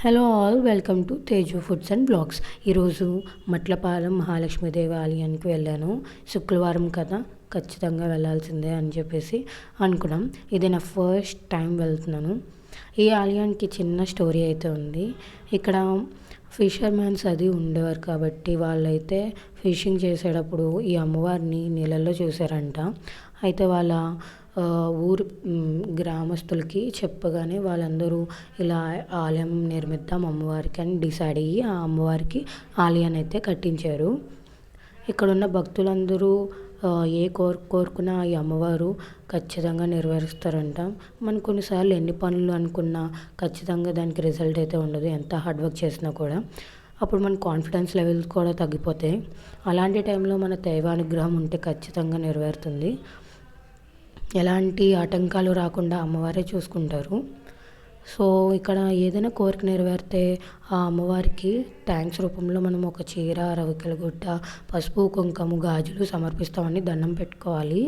Hello all, welcome to Teju foods and blogs. ఈరోజు మట్లపాలెం మహాలక్ష్మీదేవి ఆలయానికి వెళ్ళాను. శుక్రవారం కదా, ఖచ్చితంగా వెళ్ళాల్సిందే అని చెప్పేసి అనుకున్నాం. ఇది నా ఫస్ట్ టైం వెళ్తున్నాను. ఈ ఆలయానికి చిన్న స్టోరీ అయితే ఉంది. ఇక్కడ ఫిషర్మెన్స్ అది ఉండేవారు కాబట్టి వాళ్ళైతే ఫిషింగ్ చేసేటప్పుడు ఈ అమ్మవారిని నీళ్ళల్లో చూసారంట. అయితే వాళ్ళ ఊరు గ్రామస్తులకి చెప్పగానే వాళ్ళందరూ ఇలా ఆలయం నిర్మిద్దాం అమ్మవారికి అని డిసైడ్ అయ్యి ఆ అమ్మవారికి ఆలయాన్ని అయితే కట్టించారు. ఇక్కడున్న భక్తులందరూ ఏ కోరుకున్నా ఈ అమ్మవారు ఖచ్చితంగా నెరవేరుస్తారంట. మనం కొన్నిసార్లు ఎన్ని పనులు అనుకున్నా ఖచ్చితంగా దానికి రిజల్ట్ అయితే ఉండదు, ఎంత హార్డ్ వర్క్ చేసినా కూడా. అప్పుడు మన కాన్ఫిడెన్స్ లెవెల్స్ కూడా తగ్గిపోతాయి. అలాంటి టైంలో మన దైవానుగ్రహం ఉంటే ఖచ్చితంగా నెరవేరుతుంది. ఎలాంటి ఆటంకాలు రాకుండా అమ్మవారే చూసుకుంటారు. సో ఇక్కడ ఏదైనా కోరిక నెరవేరితే ఆ అమ్మవారికి థ్యాంక్స్ రూపంలో మనం ఒక చీర, రవికల గుడ్డ, పసుపు, కుంకుమ, గాజులు సమర్పిస్తామని దండం పెట్టుకోవాలి.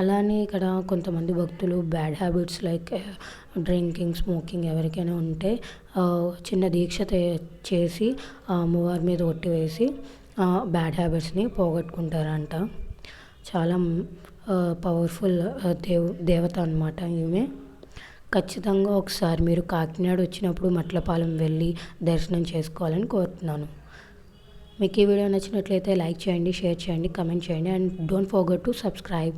అలానే ఇక్కడ కొంతమంది భక్తులు bad habits like drinking, smoking ఎవరికైనా ఉంటే చిన్న దీక్ష చేసి ఆ అమ్మవారి మీద ఒట్టి వేసి బ్యాడ్ హ్యాబిట్స్ని పోగొట్టుకుంటారంట. చాలా పవర్ఫుల్ దేవత అన్నమాట ఈమె. ఖచ్చితంగా ఒకసారి మీరు కాకినాడ వచ్చినప్పుడు మట్లపాలెం వెళ్ళి దర్శనం చేసుకోవాలని కోరుతున్నాను. మీకు ఈ వీడియో నచ్చినట్లయితే లైక్ చేయండి, షేర్ చేయండి, కమెంట్ చేయండి and don't forget to subscribe.